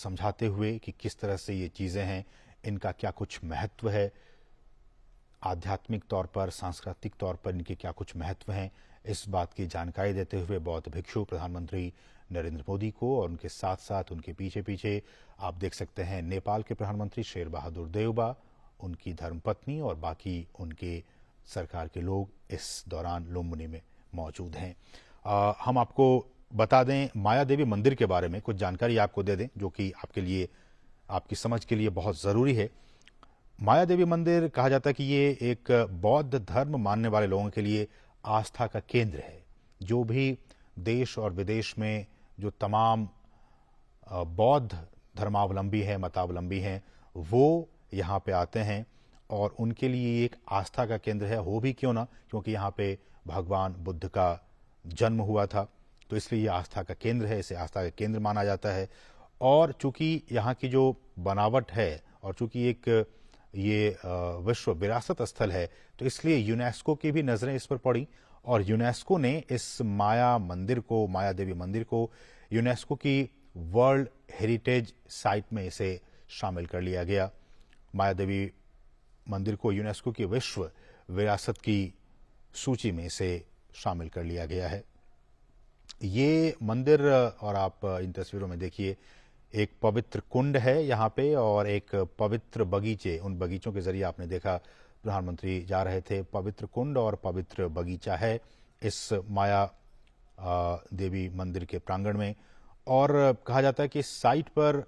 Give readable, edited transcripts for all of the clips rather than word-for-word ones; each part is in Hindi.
समझाते हुए कि किस तरह से ये चीज़ें हैं, इनका क्या कुछ महत्व है, आध्यात्मिक तौर पर, सांस्कृतिक तौर पर इनके क्या कुछ महत्व हैं, इस बात की जानकारी देते हुए बौद्ध भिक्षु प्रधानमंत्री नरेंद्र मोदी को और उनके साथ साथ उनके पीछे पीछे आप देख सकते हैं नेपाल के प्रधानमंत्री शेर बहादुर देउबा, उनकी धर्मपत्नी और बाकी उनके सरकार के लोग इस दौरान लुम्बिनी में मौजूद हैं। हम आपको बता दें माया देवी मंदिर के बारे में कुछ जानकारी आपको दे दें जो कि आपके लिए, आपकी समझ के लिए बहुत ज़रूरी है। माया देवी मंदिर कहा जाता है कि ये एक बौद्ध धर्म मानने वाले लोगों के लिए आस्था का केंद्र है। जो भी देश और विदेश में जो तमाम बौद्ध धर्मावलंबी हैं, मतावलंबी हैं, वो यहाँ पे आते हैं और उनके लिए एक आस्था का केंद्र है। हो भी क्यों ना, क्योंकि यहाँ पे भगवान बुद्ध का जन्म हुआ था, तो इसलिए ये आस्था का केंद्र है, इसे आस्था का केंद्र माना जाता है। और चूंकि यहाँ की जो बनावट है और चूंकि एक ये विश्व विरासत स्थल है, तो इसलिए यूनेस्को की भी नज़रें इस पर पड़ी और यूनेस्को ने इस माया मंदिर को, माया देवी मंदिर को यूनेस्को की वर्ल्ड हेरिटेज साइट में इसे शामिल कर लिया गया। माया देवी मंदिर को यूनेस्को की विश्व विरासत की सूची में इसे शामिल कर लिया गया है। ये मंदिर, और आप इन तस्वीरों में देखिए, एक पवित्र कुंड है यहाँ पे और एक पवित्र बगीचे, उन बगीचों के जरिए आपने देखा प्रधानमंत्री जा रहे थे। पवित्र कुंड और पवित्र बगीचा है इस माया देवी मंदिर के प्रांगण में। और कहा जाता है कि इस साइट पर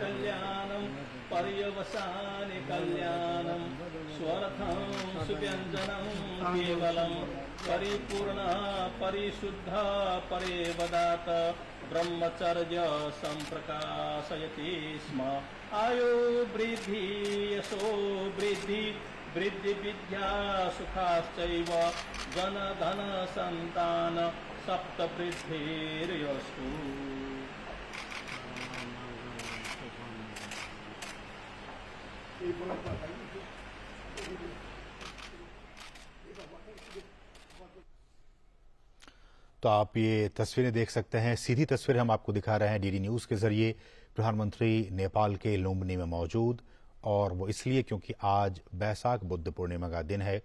कल्याणं पर्यवसाने कल्याणं स्वर्थं सुव्यञ्जनं केवलं परिपूर्ण परिशुद्ध परेवदात ब्रह्मचर्य संप्रकाशयति स्म। आयो वृद्धि यशो वृद्धि वृद्धि विद्या सुखाश्चैव जन धन संतान सप्त वृद्धिर्यस्तु। तो आप ये तस्वीरें देख सकते हैं, सीधी तस्वीर हम आपको दिखा रहे हैं डीडी न्यूज़ के जरिए। प्रधानमंत्री नेपाल के लुम्बिनी में मौजूद, और वो इसलिए क्योंकि आज बैसाख बुद्ध पूर्णिमा का दिन है।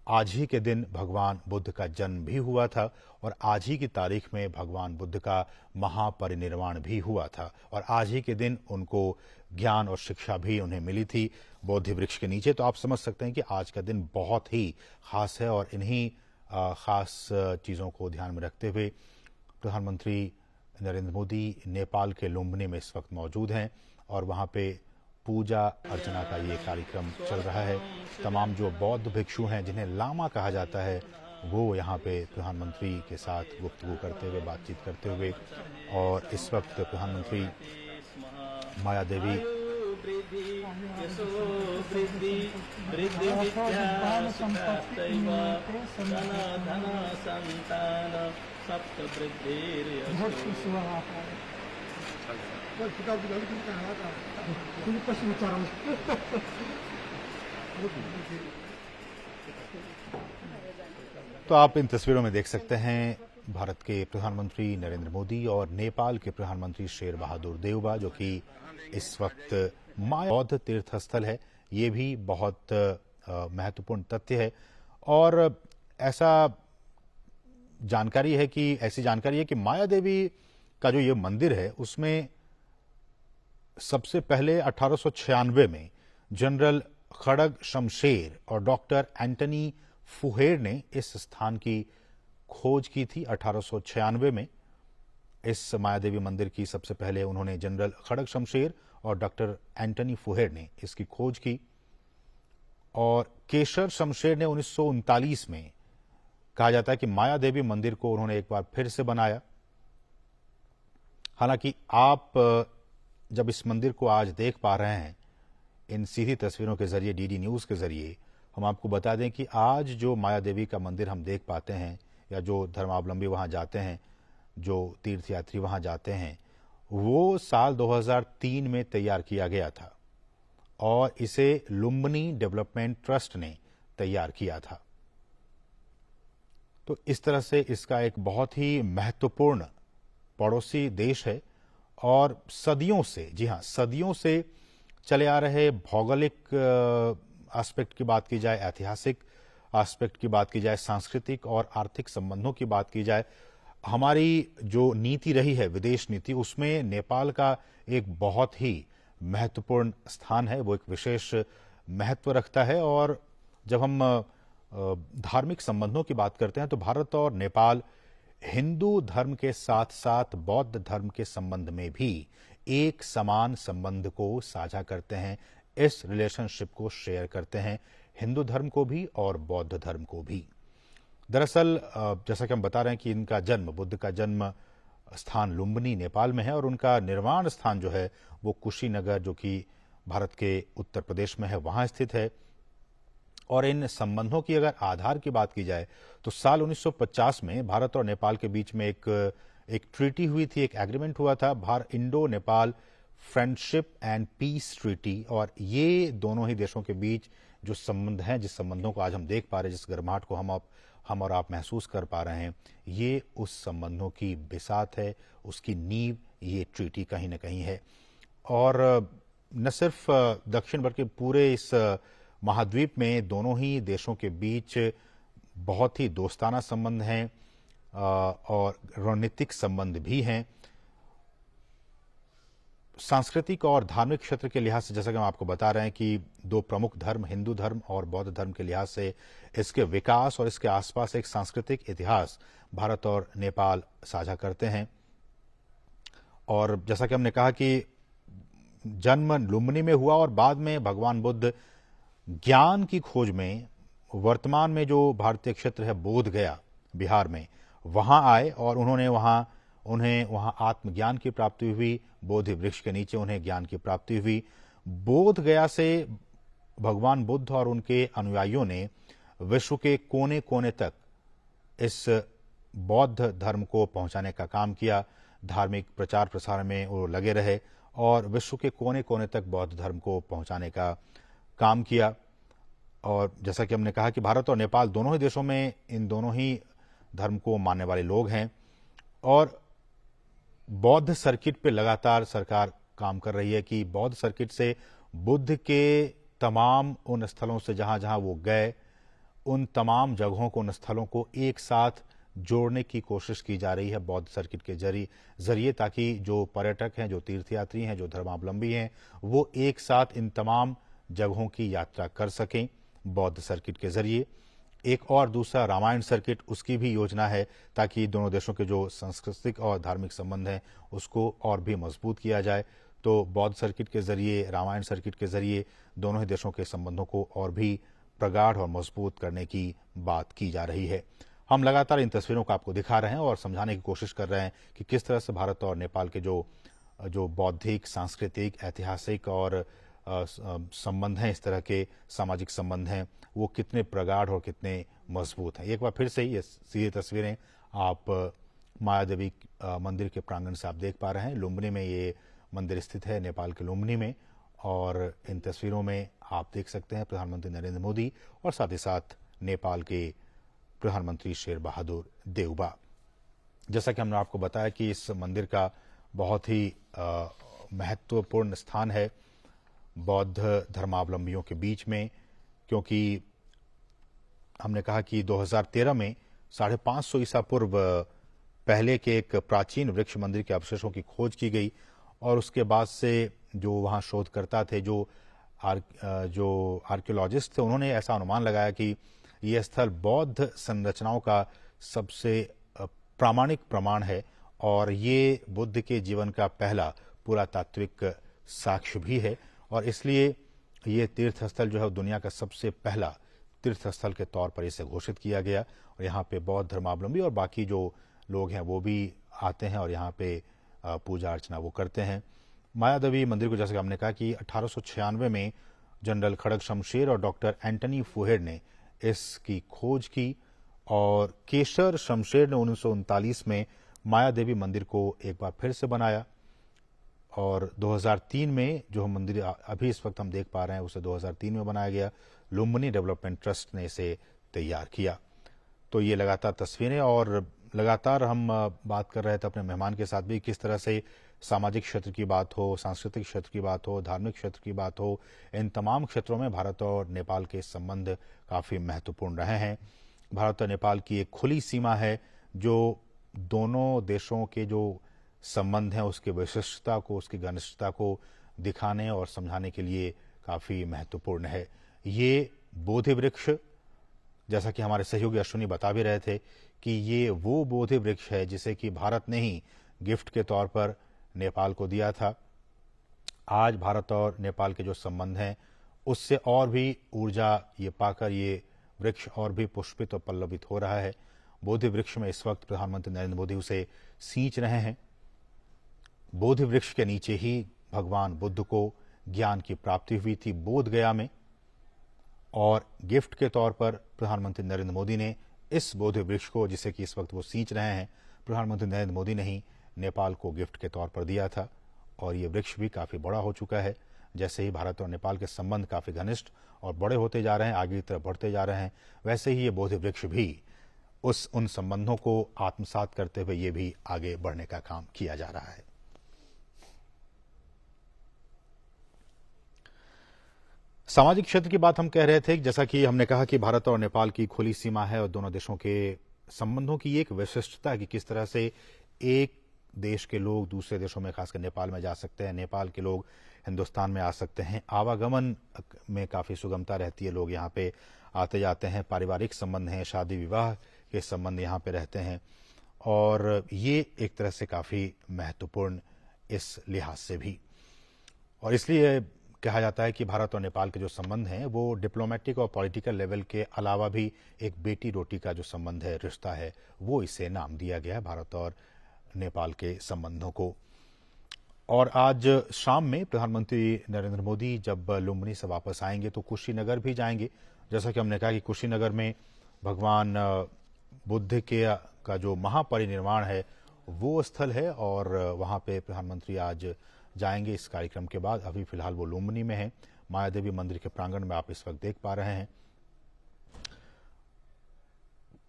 आज ही के दिन भगवान बुद्ध का जन्म भी हुआ था और आज ही की तारीख में भगवान बुद्ध का महापरिनिर्वाण भी हुआ था और आज ही के दिन उनको ज्ञान और शिक्षा भी उन्हें मिली थी बोधि वृक्ष के नीचे। तो आप समझ सकते हैं कि आज का दिन बहुत ही खास है और इन्हीं खास चीज़ों को ध्यान में रखते हुए प्रधानमंत्री नरेंद्र मोदी नेपाल के लुम्बिनी में इस वक्त मौजूद हैं और वहाँ पे पूजा अर्चना का ये कार्यक्रम चल रहा है। तमाम जो बौद्ध भिक्षु हैं जिन्हें लामा कहा जाता है, वो यहाँ पे प्रधानमंत्री के साथ गुफ्तगू करते हुए, बातचीत करते हुए, और इस वक्त प्रधानमंत्री माया देवी फिलिपस विचारम तो आप इन तस्वीरों में देख सकते हैं भारत के प्रधानमंत्री नरेंद्र मोदी और नेपाल के प्रधानमंत्री शेर बहादुर देउबा, जो कि इस वक्त माया बौद्ध तीर्थ स्थल है। ये भी बहुत महत्वपूर्ण तथ्य है और ऐसा जानकारी है कि ऐसी जानकारी है कि माया देवी का जो ये मंदिर है उसमें सबसे पहले 1896 में जनरल खड़ग शमशेर और डॉक्टर एंटनी फुहेर ने इस स्थान की खोज की थी। 1896 में इस माया देवी मंदिर की सबसे पहले उन्होंने जनरल खड़ग शमशेर और डॉक्टर एंटनी फुहेर ने इसकी खोज की और केशर शमशेर ने 1939 में कहा जाता है कि माया देवी मंदिर को उन्होंने एक बार फिर से बनाया। हालांकि आप जब इस मंदिर को आज देख पा रहे हैं इन सीधी तस्वीरों के जरिए, डीडी न्यूज के जरिए, हम आपको बता दें कि आज जो माया देवी का मंदिर हम देख पाते हैं या जो धर्मावलंबी वहां जाते हैं, जो तीर्थयात्री वहां जाते हैं, वो साल 2003 में तैयार किया गया था और इसे लुम्बिनी डेवलपमेंट ट्रस्ट ने तैयार किया था। तो इस तरह से इसका एक बहुत ही महत्वपूर्ण पड़ोसी देश है और सदियों से, जी हां, सदियों से चले आ रहे भौगोलिक एस्पेक्ट की बात की जाए, ऐतिहासिक एस्पेक्ट की बात की जाए, सांस्कृतिक और आर्थिक संबंधों की बात की जाए, हमारी जो नीति रही है, विदेश नीति, उसमें नेपाल का एक बहुत ही महत्वपूर्ण स्थान है। वो एक विशेष महत्व रखता है और जब हम धार्मिक संबंधों की बात करते हैं तो भारत और नेपाल हिंदू धर्म के साथ साथ बौद्ध धर्म के संबंध में भी एक समान संबंध को साझा करते हैं, इस रिलेशनशिप को शेयर करते हैं, हिंदू धर्म को भी और बौद्ध धर्म को भी। दरअसल जैसा कि हम बता रहे हैं कि इनका जन्म, बुद्ध का जन्म स्थान लुम्बिनी नेपाल में है और उनका निर्वाण स्थान जो है वो कुशीनगर, जो कि भारत के उत्तर प्रदेश में है, वहां स्थित है। और इन संबंधों की अगर आधार की बात की जाए तो साल 1950 में भारत और नेपाल के बीच में एक ट्रीटी हुई थी, एक एग्रीमेंट हुआ था, Indo Nepal friendship and peace treaty. और ये दोनों ही देशों के बीच जो संबंध हैं, जिस संबंधों को आज हम देख पा रहे हैं, जिस गर्माहट को हम और आप महसूस कर पा रहे हैं, ये उस संबंधों की बिसात है, उसकी नींव ये ट्रीटी कहीं ना कहीं है। और न सिर्फ दक्षिण बल्कि पूरे इस महाद्वीप में दोनों ही देशों के बीच बहुत ही दोस्ताना संबंध हैं और रणनीतिक संबंध भी हैं। सांस्कृतिक और धार्मिक क्षेत्र के लिहाज से, जैसा कि हम आपको बता रहे हैं कि दो प्रमुख धर्म, हिंदू धर्म और बौद्ध धर्म के लिहाज से इसके विकास और इसके आसपास एक सांस्कृतिक इतिहास भारत और नेपाल साझा करते हैं। और जैसा कि हमने कहा कि जन्म लुम्बिनी में हुआ और बाद में भगवान बुद्ध ज्ञान की खोज में वर्तमान में जो भारतीय क्षेत्र है बोध गया बिहार में, वहां आए और उन्हें वहां आत्मज्ञान की प्राप्ति हुई। बोधि वृक्ष के नीचे उन्हें ज्ञान की प्राप्ति हुई। बोध गया से भगवान बुद्ध और उनके अनुयायियों ने विश्व के कोने कोने तक इस बौद्ध धर्म को पहुंचाने का काम किया। धार्मिक प्रचार प्रसार में वो लगे रहे और विश्व के कोने कोने तक बौद्ध धर्म को पहुंचाने का काम किया। और जैसा कि हमने कहा कि भारत और नेपाल दोनों ही देशों में इन दोनों ही धर्म को मानने वाले लोग हैं और बौद्ध सर्किट पे लगातार सरकार काम कर रही है कि बौद्ध सर्किट से बुद्ध के तमाम उन स्थलों से जहां जहां वो गए, उन तमाम जगहों को, उन स्थलों को एक साथ जोड़ने की कोशिश की जा रही है बौद्ध सर्किट के जरिए, ताकि जो पर्यटक हैं, जो तीर्थयात्री हैं, जो धर्मावलंबी हैं, वो एक साथ इन तमाम जगहों की यात्रा कर सकें बौद्ध सर्किट के जरिए। एक और दूसरा रामायण सर्किट, उसकी भी योजना है ताकि दोनों देशों के जो सांस्कृतिक और धार्मिक संबंध हैं उसको और भी मजबूत किया जाए। तो बौद्ध सर्किट के जरिए, रामायण सर्किट के जरिए दोनों ही देशों के संबंधों को और भी प्रगाढ़ और मजबूत करने की बात की जा रही है। हम लगातार इन तस्वीरों को आपको दिखा रहे हैं और समझाने की कोशिश कर रहे हैं कि किस तरह से भारत और नेपाल के जो बौद्धिक, सांस्कृतिक, ऐतिहासिक और संबंध हैं, इस तरह के सामाजिक संबंध हैं, वो कितने प्रगाढ़ और कितने मजबूत हैं। एक बार फिर से ये सीधी तस्वीरें आप माया देवी मंदिर के प्रांगण से आप देख पा रहे हैं। लुम्बिनी में ये मंदिर स्थित है, नेपाल के लुम्बिनी में, और इन तस्वीरों में आप देख सकते हैं प्रधानमंत्री नरेंद्र मोदी और साथ ही साथ नेपाल के प्रधानमंत्री शेर बहादुर देउबा। जैसा कि हमने आपको बताया कि इस मंदिर का बहुत ही महत्वपूर्ण स्थान है बौद्ध धर्मावलंबियों के बीच में, क्योंकि हमने कहा कि 2013 में 550 ईसा पूर्व पहले के एक प्राचीन वृक्ष मंदिर के अवशेषों की खोज की गई और उसके बाद से जो वहां शोधकर्ता थे, जो आर्कियोलॉजिस्ट थे, उन्होंने ऐसा अनुमान लगाया कि यह स्थल बौद्ध संरचनाओं का सबसे प्रामाणिक प्रमाण है और ये बुद्ध के जीवन का पहला पुरातात्विक साक्ष्य भी है और इसलिए ये तीर्थस्थल जो है दुनिया का सबसे पहला तीर्थस्थल के तौर पर इसे घोषित किया गया और यहाँ पे बौद्ध धर्मावलंबी और बाकी जो लोग हैं वो भी आते हैं और यहाँ पे पूजा अर्चना वो करते हैं। मायादेवी मंदिर को जैसे हमने कहा कि 1896 में जनरल खड़ग शमशेर और डॉक्टर एंटनी फुहेड ने इसकी खोज की और केशर शमशेर ने 1939 में मायादेवी मंदिर को एक बार फिर से बनाया और 2003 में जो मंदिर अभी इस वक्त हम देख पा रहे हैं उसे 2003 में बनाया गया। लुम्बिनी डेवलपमेंट ट्रस्ट ने इसे तैयार किया। तो ये लगातार तस्वीरें और लगातार हम बात कर रहे थे अपने मेहमान के साथ भी किस तरह से सामाजिक क्षेत्र की बात हो, सांस्कृतिक क्षेत्र की बात हो, धार्मिक क्षेत्र की बात हो, इन तमाम क्षेत्रों में भारत और नेपाल के संबंध काफी महत्वपूर्ण रहे हैं। भारत और नेपाल की एक खुली सीमा है जो दोनों देशों के जो संबंध हैं उसकी विशिष्टता को, उसकी घनिष्ठता को दिखाने और समझाने के लिए काफी महत्वपूर्ण है। ये बोधि वृक्ष, जैसा कि हमारे सहयोगी अश्विनी बता भी रहे थे कि ये वो बोधि वृक्ष है जिसे कि भारत ने ही गिफ्ट के तौर पर नेपाल को दिया था। आज भारत और नेपाल के जो संबंध हैं उससे और भी ऊर्जा ये पाकर ये वृक्ष और भी पुष्पित और पल्लवित हो रहा है। बोधि वृक्ष में इस वक्त प्रधानमंत्री नरेंद्र मोदी उसे सींच रहे हैं। बोधि वृक्ष के नीचे ही भगवान बुद्ध को ज्ञान की प्राप्ति हुई थी बोध गया में और गिफ्ट के तौर पर प्रधानमंत्री नरेंद्र मोदी ने इस बोधि वृक्ष को, जिसे कि इस वक्त वो सींच रहे हैं, प्रधानमंत्री नरेंद्र मोदी ने ही नेपाल को गिफ्ट के तौर पर दिया था और ये वृक्ष भी काफी बड़ा हो चुका है। जैसे ही भारत और नेपाल के संबंध काफी घनिष्ठ और बड़े होते जा रहे हैं, आगे की तरफ बढ़ते जा रहे हैं, वैसे ही ये बोधि वृक्ष भी उन संबंधों को आत्मसात करते हुए ये भी आगे बढ़ने का काम किया जा रहा है। सामाजिक क्षेत्र की बात हम कह रहे थे, जैसा कि हमने कहा कि भारत और नेपाल की खुली सीमा है और दोनों देशों के संबंधों की एक विशिष्टता है कि किस तरह से एक देश के लोग दूसरे देशों में, खासकर नेपाल में जा सकते हैं, नेपाल के लोग हिंदुस्तान में आ सकते हैं, आवागमन में काफी सुगमता रहती है, लोग यहाँ पे आते जाते हैं, पारिवारिक संबंध हैं, शादी विवाह के संबंध यहाँ पे रहते हैं और ये एक तरह से काफी महत्वपूर्ण इस लिहाज से भी। और इसलिए कहा जाता है कि भारत और नेपाल के जो संबंध हैं वो डिप्लोमेटिक और पॉलिटिकल लेवल के अलावा भी एक बेटी रोटी का जो संबंध है, रिश्ता है, वो इसे नाम दिया गया है भारत और नेपाल के संबंधों को। और आज शाम में प्रधानमंत्री नरेंद्र मोदी जब लुम्बिनी से वापस आएंगे तो कुशीनगर भी जाएंगे। जैसा कि हमने कहा कि कुशीनगर में भगवान बुद्ध का जो महापरिनिर्वाण है वो स्थल है और वहां पे प्रधानमंत्री आज जाएंगे इस कार्यक्रम के बाद। अभी फिलहाल वो लुम्बिनी में है, मायादेवी मंदिर के प्रांगण में आप इस वक्त देख पा रहे हैं।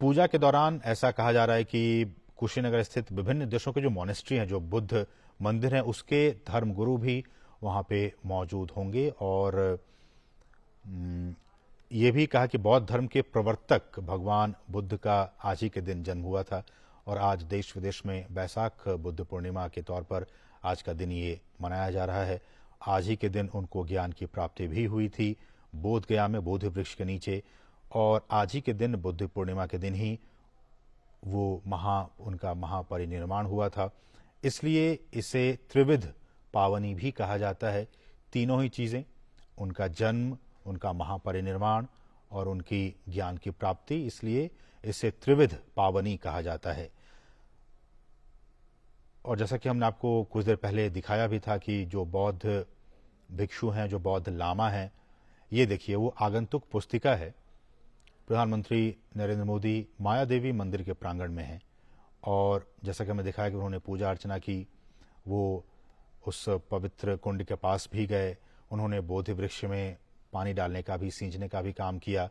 पूजा के दौरान ऐसा कहा जा रहा है कि कुशीनगर स्थित विभिन्न देशों के जो मॉनेस्ट्री हैं, जो बुद्ध मंदिर हैं, उसके धर्मगुरु भी वहां पे मौजूद होंगे और ये भी कहा कि बौद्ध धर्म के प्रवर्तक भगवान बुद्ध का आज ही के दिन जन्म हुआ था और आज देश विदेश में बैसाख बुद्ध पूर्णिमा के तौर पर आज का दिन ये मनाया जा रहा है। आज ही के दिन उनको ज्ञान की प्राप्ति भी हुई थी बोध गया में बोधि वृक्ष के नीचे और आज ही के दिन बुद्ध पूर्णिमा के दिन ही वो उनका महापरिनिर्वाण हुआ था। इसलिए इसे त्रिविध पावनी भी कहा जाता है। तीनों ही चीजें, उनका जन्म, उनका महापरिनिर्वाण और उनकी ज्ञान की प्राप्ति, इसलिए इसे त्रिविध पावनी कहा जाता है। और जैसा कि हमने आपको कुछ देर पहले दिखाया भी था कि जो बौद्ध भिक्षु हैं, जो बौद्ध लामा हैं, ये देखिए वो आगंतुक पुस्तिका है। प्रधानमंत्री नरेंद्र मोदी मायादेवी मंदिर के प्रांगण में हैं और जैसा कि हमें दिखाया कि उन्होंने पूजा अर्चना की, वो उस पवित्र कुंड के पास भी गए, उन्होंने बोधि वृक्ष में पानी डालने का भी, सींचने का भी काम किया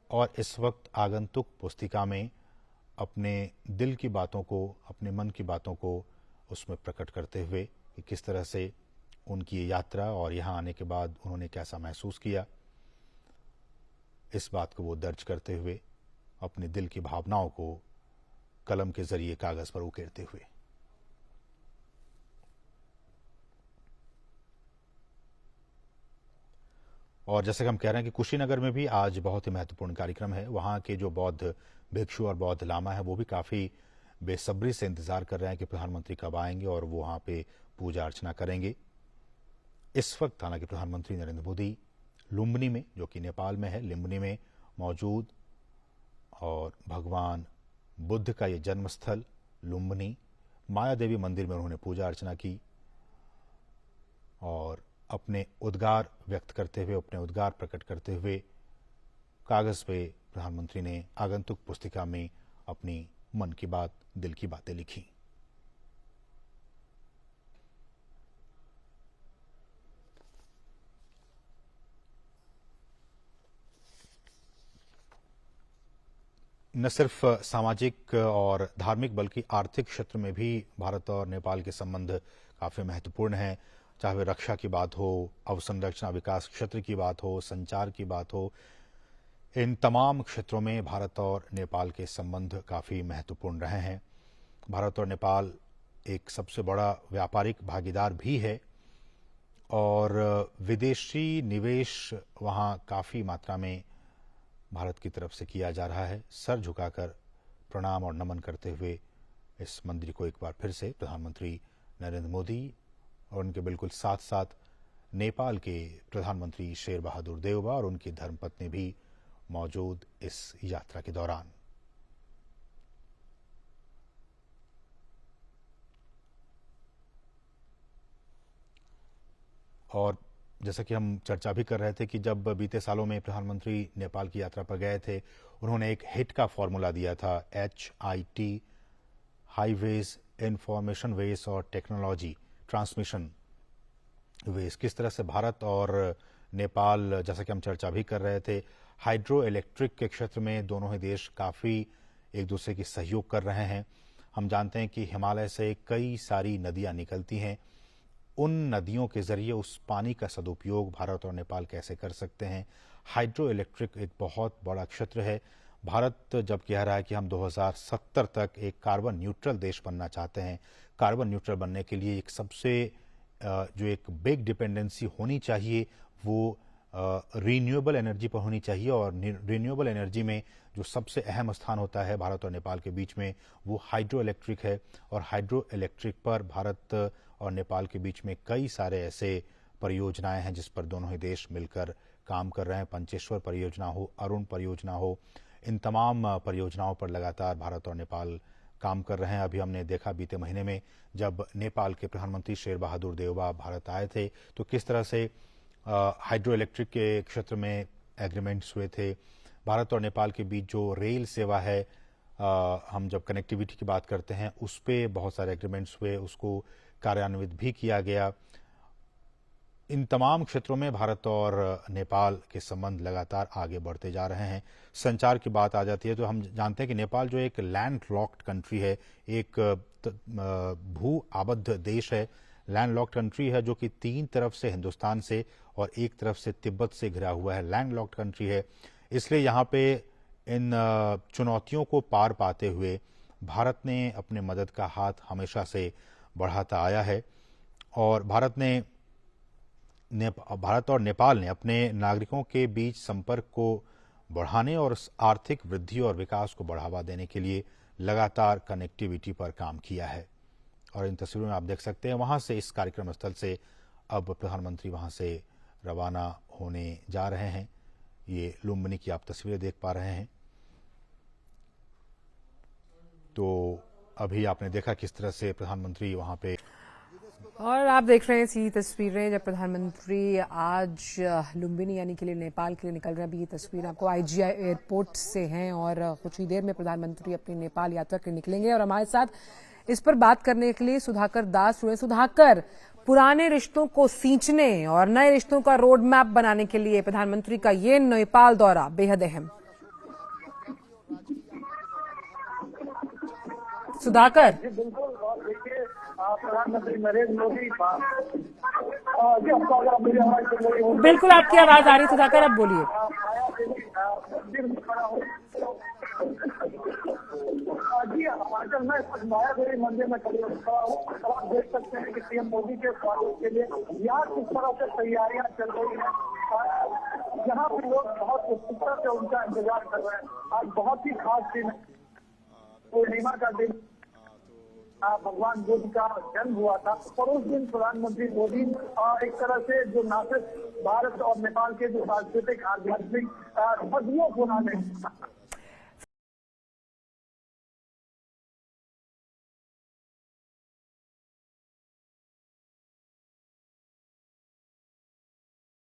और इस वक्त आगंतुक पुस्तिका में अपने दिल की बातों को, अपने मन की बातों को उसमें प्रकट करते हुए कि किस तरह से उनकी ये यात्रा और यहाँ आने के बाद उन्होंने कैसा महसूस किया, इस बात को वो दर्ज करते हुए अपने दिल की भावनाओं को कलम के जरिए कागज पर उकेरते हुए। और जैसे कि हम कह रहे हैं कि कुशीनगर में भी आज बहुत ही महत्वपूर्ण कार्यक्रम है। वहां के जो बौद्ध भिक्षु और बौद्ध लामा है वो भी काफी बेसब्री से इंतजार कर रहे हैं कि प्रधानमंत्री कब आएंगे और वो वहां पे पूजा अर्चना करेंगे। इस वक्त हालांकि प्रधानमंत्री नरेंद्र मोदी लुम्बिनी में, जो कि नेपाल में है, लुम्बिनी में मौजूद और भगवान बुद्ध का ये जन्मस्थल लुम्बिनी माया देवी मंदिर में उन्होंने पूजा अर्चना की और अपने उद्गार व्यक्त करते हुए, अपने उद्गार प्रकट करते हुए कागज पे प्रधानमंत्री ने आगंतुक पुस्तिका में अपनी मन की बात, दिल की बातें लिखी। न सिर्फ सामाजिक और धार्मिक बल्कि आर्थिक क्षेत्र में भी भारत और नेपाल के संबंध काफी महत्वपूर्ण हैं। चाहे वे रक्षा की बात हो, अवसंरचना विकास क्षेत्र की बात हो, संचार की बात हो, इन तमाम क्षेत्रों में भारत और नेपाल के संबंध काफी महत्वपूर्ण रहे हैं। भारत और नेपाल एक सबसे बड़ा व्यापारिक भागीदार भी है और विदेशी निवेश वहां काफी मात्रा में भारत की तरफ से किया जा रहा है। सर झुकाकर प्रणाम और नमन करते हुए इस मंदिर को एक बार फिर से प्रधानमंत्री नरेंद्र मोदी और उनके बिल्कुल साथ साथ नेपाल के प्रधानमंत्री शेर बहादुर देउबा और उनकी धर्मपत्नी भी मौजूद इस यात्रा के दौरान। और जैसा कि हम चर्चा भी कर रहे थे कि जब बीते सालों में प्रधानमंत्री नेपाल की यात्रा पर गए थे, उन्होंने एक हिट का फॉर्मूला दिया था, HIT, हाईवेज, इंफॉर्मेशन वेज और टेक्नोलॉजी ट्रांसमिशन वेज। किस तरह से भारत और नेपाल, जैसा कि हम चर्चा भी कर रहे थे, हाइड्रो इलेक्ट्रिक के क्षेत्र में दोनों ही देश काफी एक दूसरे की सहयोग कर रहे हैं। हम जानते हैं कि हिमालय से कई सारी नदियां निकलती हैं। उन नदियों के जरिए उस पानी का सदुपयोग भारत और नेपाल कैसे कर सकते हैं। हाइड्रो इलेक्ट्रिक एक बहुत बड़ा क्षेत्र है। भारत जब कह रहा है कि हम 2070 तक एक कार्बन न्यूट्रल देश बनना चाहते हैं, कार्बन न्यूट्रल बनने के लिए एक सबसे जो एक बिग डिपेंडेंसी होनी चाहिए वो रीन्यूएबल एनर्जी पर होनी चाहिए और रीन्यूएबल एनर्जी में जो सबसे अहम स्थान होता है भारत और नेपाल के बीच में वो हाइड्रो इलेक्ट्रिक है। और हाइड्रो इलेक्ट्रिक पर भारत और नेपाल के बीच में कई सारे ऐसे परियोजनाएं हैं जिस पर दोनों ही देश मिलकर काम कर रहे हैं। पंचेश्वर परियोजना हो, अरुण परियोजना हो, इन तमाम परियोजनाओं पर लगातार भारत और नेपाल काम कर रहे हैं। अभी हमने देखा बीते महीने में जब नेपाल के प्रधानमंत्री शेर बहादुर देउबा भारत आए थे तो किस तरह से हाइड्रो इलेक्ट्रिक के क्षेत्र में एग्रीमेंट्स हुए थे। भारत और नेपाल के बीच जो रेल सेवा है, हम जब कनेक्टिविटी की बात करते हैं उस पर बहुत सारे एग्रीमेंट्स हुए, उसको कार्यान्वित भी किया गया। इन तमाम क्षेत्रों में भारत और नेपाल के संबंध लगातार आगे बढ़ते जा रहे हैं। संचार की बात आ जाती है तो हम जानते हैं कि नेपाल जो एक लैंड लॉक्ड कंट्री है, एक भू आबद्ध देश है, लैंड लॉक्ड कंट्री है जो कि तीन तरफ से हिंदुस्तान से और एक तरफ से तिब्बत से घिरा हुआ है, लैंड लॉक्ड कंट्री है। इसलिए यहाँ पे इन चुनौतियों को पार पाते हुए भारत ने अपने मदद का हाथ हमेशा से बढ़ाता आया है और भारत और नेपाल ने अपने नागरिकों के बीच संपर्क को बढ़ाने और आर्थिक वृद्धि और विकास को बढ़ावा देने के लिए लगातार कनेक्टिविटी पर काम किया है। और इन तस्वीरों में आप देख सकते हैं वहां से, इस कार्यक्रम स्थल से अब प्रधानमंत्री वहां से रवाना होने जा रहे हैं। ये लुम्बिनी की आप तस्वीरें देख पा रहे हैं। तो अभी आपने देखा किस तरह से प्रधानमंत्री वहां पे, और आप देख रहे हैं इसी तस्वीरें जब प्रधानमंत्री आज लुम्बिनी यानी के लिए नेपाल के लिए निकल रहे हैं। अभी ये तस्वीर आपको IGI एयरपोर्ट से हैं और कुछ ही देर में प्रधानमंत्री अपनी नेपाल यात्रा के निकलेंगे। और हमारे साथ इस पर बात करने के लिए सुधाकर दास हुए। सुधाकर, पुराने रिश्तों को सींचने और नए रिश्तों का रोड मैप बनाने के लिए प्रधानमंत्री का ये नेपाल दौरा बेहद अहम। सुधाकर, बिल्कुल। और देखिए, प्रधानमंत्री नरेंद्र मोदी बिल्कुल आपकी आवाज आ रही सुधाकर, अब बोलिए। जी हिमाचल में मायादेवी मंदिर में खड़े खड़ा हूँ। आप देख सकते हैं कि पीएम मोदी के स्वागत के लिए यहाँ किस तरह से तैयारियां चल रही हैं। यहाँ पे लोग बहुत उत्सुकता से उनका इंतजार कर रहे हैं। आज बहुत ही खास दिन है, पूर्णिमा का दिन, भगवान बुद्ध का जन्म हुआ था और उस दिन प्रधानमंत्री मोदी एक तरह से जो ना सिर्फ भारत और नेपाल के जो सांस्कृतिक आध्यात्मिक सदियों पुराने